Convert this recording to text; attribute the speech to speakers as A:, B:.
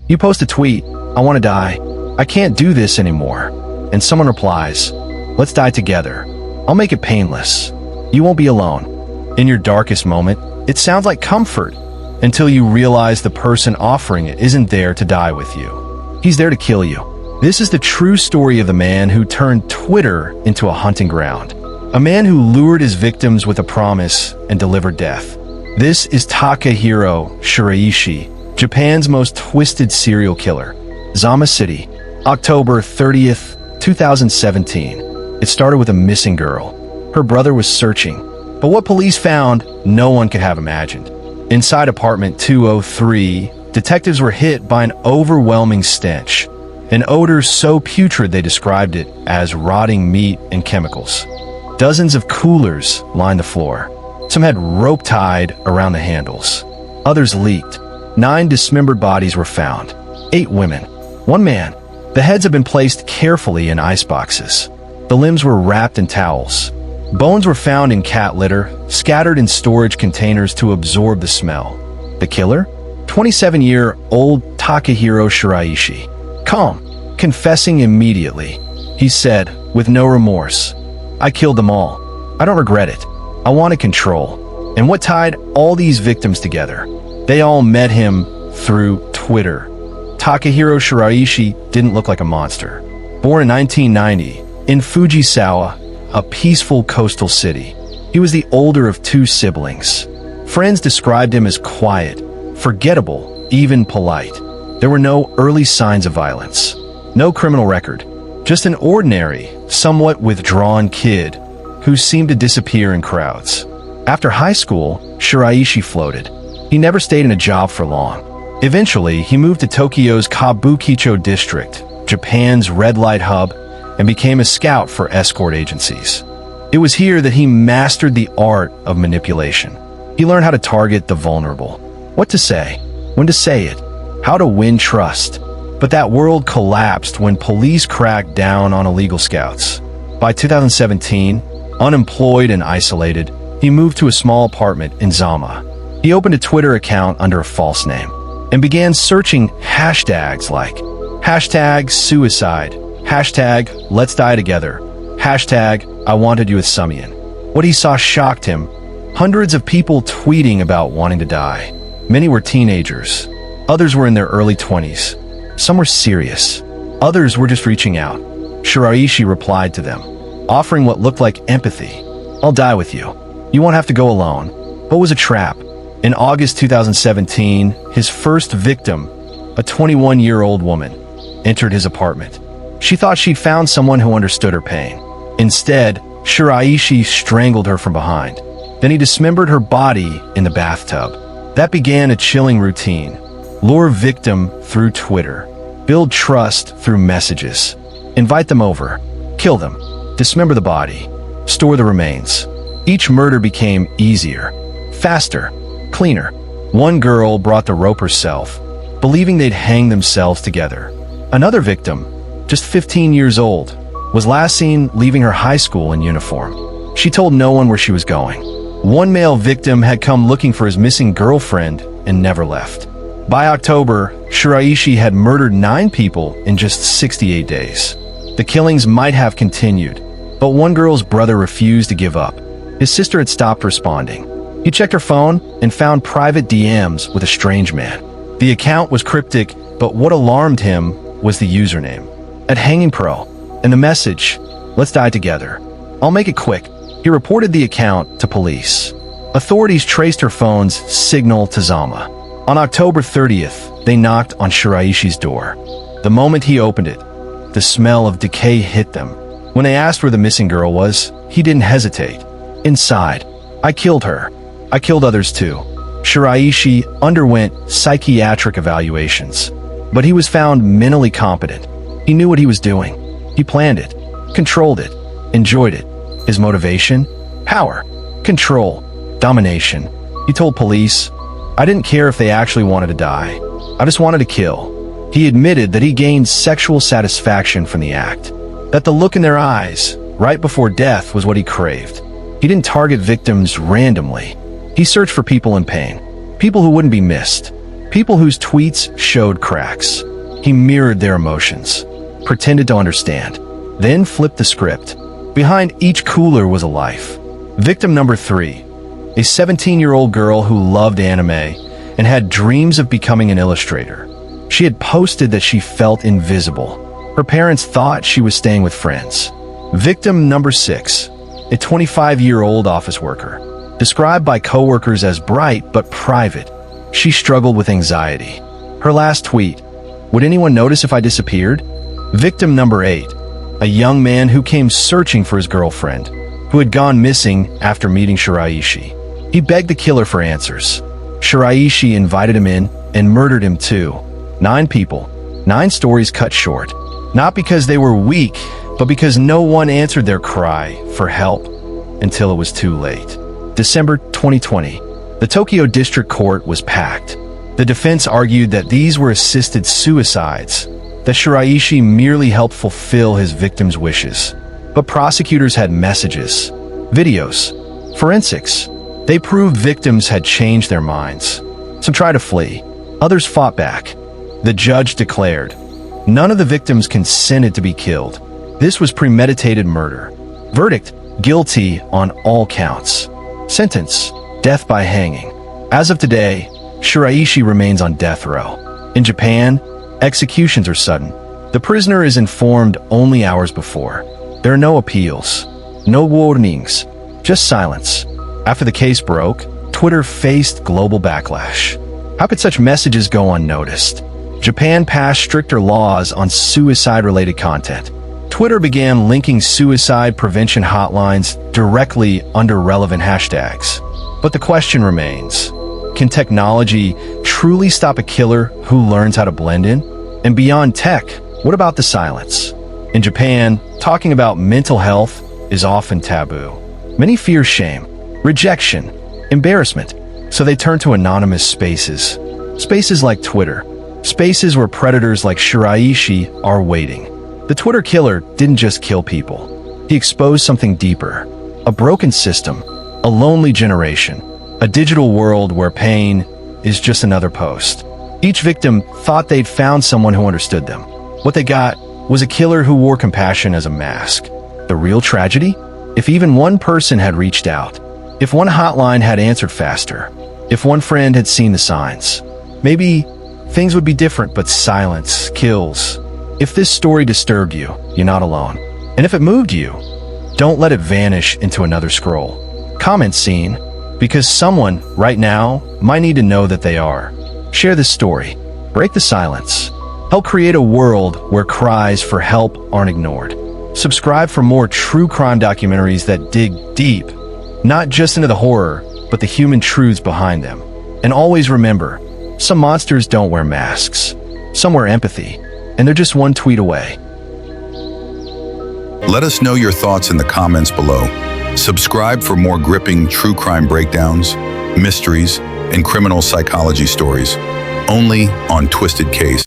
A: You post a tweet, "I want to die. I can't do this anymore." And someone replies, "Let's die together. I'll make it painless. You won't be alone." In your darkest moment, it sounds like comfort until you realize the person offering it isn't there to die with you. He's there to kill you. This is the true story of the man who turned Twitter into a hunting ground. A man who lured his victims with a promise and delivered death. This is Takahiro Shiraishi, Japan's most twisted serial killer. Zama City, October 30th, 2017. It started with a missing girl. Her brother was searching, but what police found, no one could have imagined. Inside apartment 203, detectives were hit by an overwhelming stench. An odor so putrid they described it as rotting meat and chemicals. Dozens of coolers lined the floor. Some had rope tied around the handles. Others leaked. 9 dismembered bodies were found. 8 women. 1 man. The heads had been placed carefully in ice boxes. The limbs were wrapped in towels. Bones were found in cat litter, scattered in storage containers to absorb the smell. The killer? 27-year-old Takahiro Shiraishi. Calm, confessing immediately. He said, with no remorse, "I killed them all. I don't regret it. I wanted control." And what tied all these victims together? They all met him through Twitter. Takahiro Shiraishi didn't look like a monster. Born in 1990, in Fujisawa, a peaceful coastal city. He was the older of 2 siblings. Friends described him as quiet, forgettable, even polite. There were no early signs of violence. No criminal record. Just an ordinary, somewhat withdrawn kid who seemed to disappear in crowds. After high school, Shiraishi floated. He never stayed in a job for long. Eventually, he moved to Tokyo's Kabukicho district, Japan's red light hub, and became a scout for escort agencies. It was here that he mastered the art of manipulation. He learned how to target the vulnerable, what to say, when to say it, how to win trust. But that world collapsed when police cracked down on illegal scouts. By 2017, unemployed and isolated, he moved to a small apartment in Zama. He opened a Twitter account under a false name and began searching hashtags like #suicide, #let's die together, #I wanted you with Sumian. What he saw shocked him. Hundreds of people tweeting about wanting to die. Many were teenagers. Others were in their early 20s. Some were serious. Others were just reaching out. Shiraishi replied to them, offering what looked like empathy. "I'll die with you. You won't have to go alone." But it was a trap. In August 2017, his first victim, a 21-year-old woman, entered his apartment. She thought she'd found someone who understood her pain. Instead, Shiraishi strangled her from behind. Then he dismembered her body in the bathtub. That began a chilling routine. Lure victim through Twitter. Build trust through messages. Invite them over. Kill them. Dismember the body. Store the remains. Each murder became easier, faster, cleaner. One girl brought the rope herself, believing they'd hang themselves together. Another victim, just 15 years old, was last seen leaving her high school in uniform. She told no one where she was going. One male victim had come looking for his missing girlfriend and never left. By October, Shiraishi had murdered 9 people in just 68 days. The killings might have continued, but one girl's brother refused to give up. His sister had stopped responding. He checked her phone and found private DMs with a strange man. The account was cryptic, but what alarmed him was the username. At Hanging Pro, and the message, "Let's die together. I'll make it quick." He reported the account to police. Authorities traced her phone's signal to Zama. On October 30th, they knocked on Shiraishi's door. The moment he opened it, the smell of decay hit them. When they asked where the missing girl was, he didn't hesitate. Inside, "I killed her. I killed others too." Shiraishi underwent psychiatric evaluations, but he was found mentally competent. He knew what he was doing. He planned it, controlled it, enjoyed it. His motivation? Power, control, domination. He told police, "I didn't care if they actually wanted to die. I just wanted to kill." He admitted that he gained sexual satisfaction from the act, that the look in their eyes, right before death, was what he craved. He didn't target victims randomly. He searched for people in pain, people who wouldn't be missed, people whose tweets showed cracks. He mirrored their emotions, pretended to understand, then flipped the script. Behind each cooler was a life. Victim number 3, a 17-year-old girl who loved anime and had dreams of becoming an illustrator. She had posted that she felt invisible. Her parents thought she was staying with friends. Victim number 6, a 25-year-old office worker, described by coworkers as bright but private. She struggled with anxiety. Her last tweet, "Would anyone notice if I disappeared?" Victim number 8, a young man who came searching for his girlfriend, who had gone missing after meeting Shiraishi. He begged the killer for answers. Shiraishi invited him in and murdered him too. 9 people, 9 stories cut short. Not because they were weak, but because no one answered their cry for help until it was too late. December 2020, the Tokyo District Court was packed. The defense argued that these were assisted suicides, that Shiraishi merely helped fulfill his victims' wishes. But prosecutors had messages, videos, forensics. They proved victims had changed their minds. Some tried to flee, others fought back. The judge declared, none of the victims consented to be killed. This was premeditated murder. Verdict, guilty on all counts. Sentence, death by hanging. As of today, Shiraishi remains on death row. In Japan, executions are sudden. The prisoner is informed only hours before. There are no appeals, no warnings, just silence. After the case broke, Twitter faced global backlash. How could such messages go unnoticed? Japan passed stricter laws on suicide-related content. Twitter began linking suicide prevention hotlines directly under relevant hashtags. But the question remains, can technology truly stop a killer who learns how to blend in? And beyond tech, what about the silence? In Japan, talking about mental health is often taboo. Many fear shame, rejection, embarrassment, so they turn to anonymous spaces. Spaces like Twitter. Spaces where predators like Shiraishi are waiting. The Twitter killer didn't just kill people. He exposed something deeper. A broken system, a lonely generation, a digital world where pain is just another post. Each victim thought they'd found someone who understood them. What they got was a killer who wore compassion as a mask. The real tragedy? If even one person had reached out, if one hotline had answered faster, if one friend had seen the signs, maybe things would be different, but silence kills. If this story disturbed you, you're not alone. And if it moved you, don't let it vanish into another scroll. Comment seen, because someone right now might need to know that they are. Share this story. Break the silence. Help create a world where cries for help aren't ignored. Subscribe for more true crime documentaries that dig deep, not just into the horror, but the human truths behind them. And always remember, some monsters don't wear masks. Some wear empathy, and they're just one tweet away.
B: Let us know your thoughts in the comments below. Subscribe for more gripping true crime breakdowns, mysteries, and criminal psychology stories, only on Twisted Case.